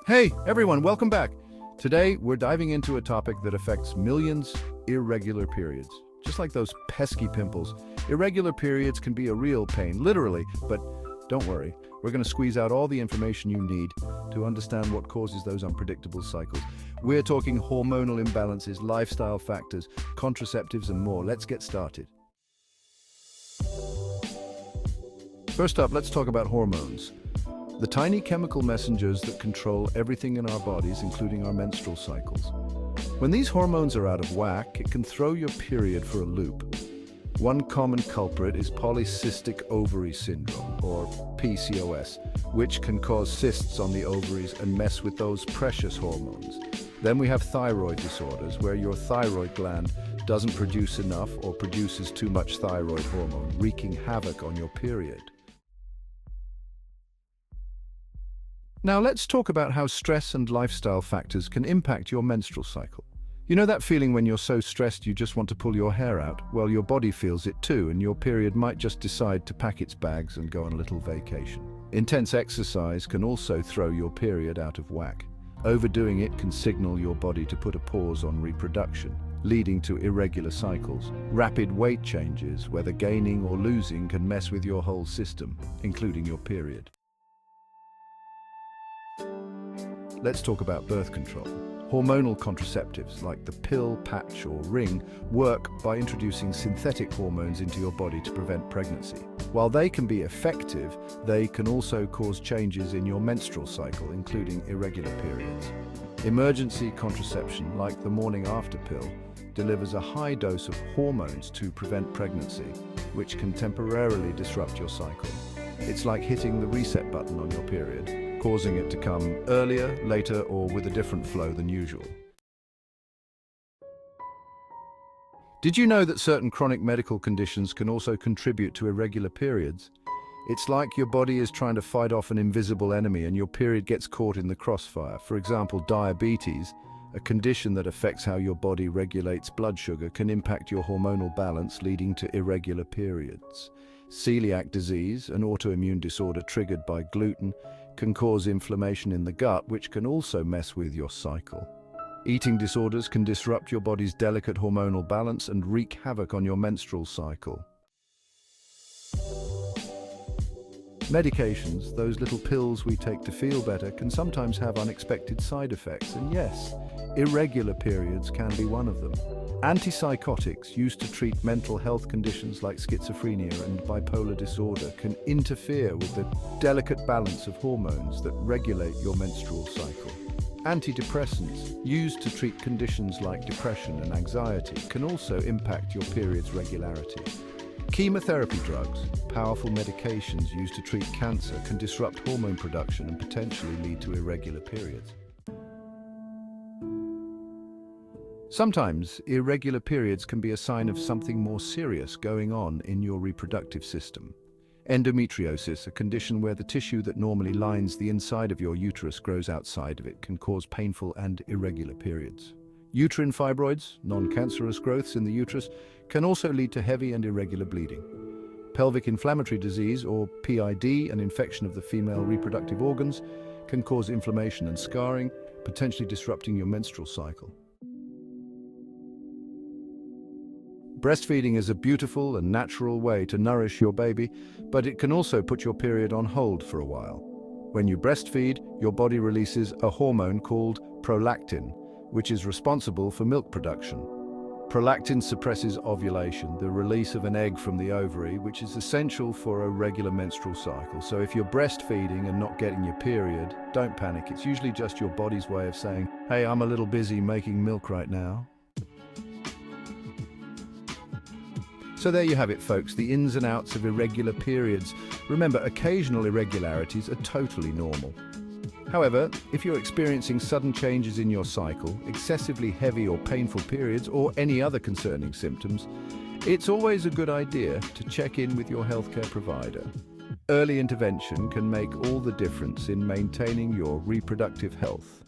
Hey, everyone, welcome back. Today, we're diving into a topic that affects millions: irregular periods. Just like those pesky pimples, irregular periods can be a real pain, literally, but don't worry. We're going to squeeze out all the information you need to understand what causes those unpredictable cycles. We're talking hormonal imbalances, lifestyle factors, contraceptives, and more. Let's get started. First up, let's talk about hormones. The tiny chemical messengers that control everything in our bodies, including our menstrual cycles. When these hormones are out of whack, it can throw your period for a loop. One common culprit is polycystic ovary syndrome, or PCOS, which can cause cysts on the ovaries and mess with those precious hormones. Then we have thyroid disorders, where your thyroid gland doesn't produce enough or produces too much thyroid hormone, wreaking havoc on your period. Now let's talk about how stress and lifestyle factors can impact your menstrual cycle. You know that feeling when you're so stressed you just want to pull your hair out? Well, your body feels it too, and your period might just decide to pack its bags and go on a little vacation. Intense exercise can also throw your period out of whack. Overdoing it can signal your body to put a pause on reproduction, leading to irregular cycles. Rapid weight changes, whether gaining or losing, can mess with your whole system, including your period. Let's talk about birth control. Hormonal contraceptives like the pill, patch, or ring work by introducing synthetic hormones into your body to prevent pregnancy. While they can be effective, they can also cause changes in your menstrual cycle, including irregular periods. Emergency contraception, like the morning after pill, delivers a high dose of hormones to prevent pregnancy, which can temporarily disrupt your cycle. It's like hitting the reset button on your period, causing it to come earlier, later, or with a different flow than usual. Did you know that certain chronic medical conditions can also contribute to irregular periods? It's like your body is trying to fight off an invisible enemy and your period gets caught in the crossfire. For example, diabetes, a condition that affects how your body regulates blood sugar, can impact your hormonal balance, leading to irregular periods. Celiac disease, an autoimmune disorder triggered by gluten, can cause inflammation in the gut, which can also mess with your cycle. Eating disorders can disrupt your body's delicate hormonal balance and wreak havoc on your menstrual cycle. Medications, those little pills we take to feel better, can sometimes have unexpected side effects, and yes, irregular periods can be one of them. Antipsychotics used to treat mental health conditions like schizophrenia and bipolar disorder can interfere with the delicate balance of hormones that regulate your menstrual cycle. Antidepressants, used to treat conditions like depression and anxiety, can also impact your period's regularity. Chemotherapy drugs, powerful medications used to treat cancer, can disrupt hormone production and potentially lead to irregular periods. Sometimes, irregular periods can be a sign of something more serious going on in your reproductive system. Endometriosis, a condition where the tissue that normally lines the inside of your uterus grows outside of it, can cause painful and irregular periods. Uterine fibroids, non-cancerous growths in the uterus, can also lead to heavy and irregular bleeding. Pelvic inflammatory disease, or PID, an infection of the female reproductive organs, can cause inflammation and scarring, potentially disrupting your menstrual cycle. Breastfeeding is a beautiful and natural way to nourish your baby, but it can also put your period on hold for a while. When you breastfeed, your body releases a hormone called prolactin, which is responsible for milk production. Prolactin suppresses ovulation, the release of an egg from the ovary, which is essential for a regular menstrual cycle. So if you're breastfeeding and not getting your period, don't panic. It's usually just your body's way of saying, hey, I'm a little busy making milk right now. So there you have it, folks, the ins and outs of irregular periods. Remember, occasional irregularities are totally normal. However, if you're experiencing sudden changes in your cycle, excessively heavy or painful periods, or any other concerning symptoms, it's always a good idea to check in with your healthcare provider. Early intervention can make all the difference in maintaining your reproductive health.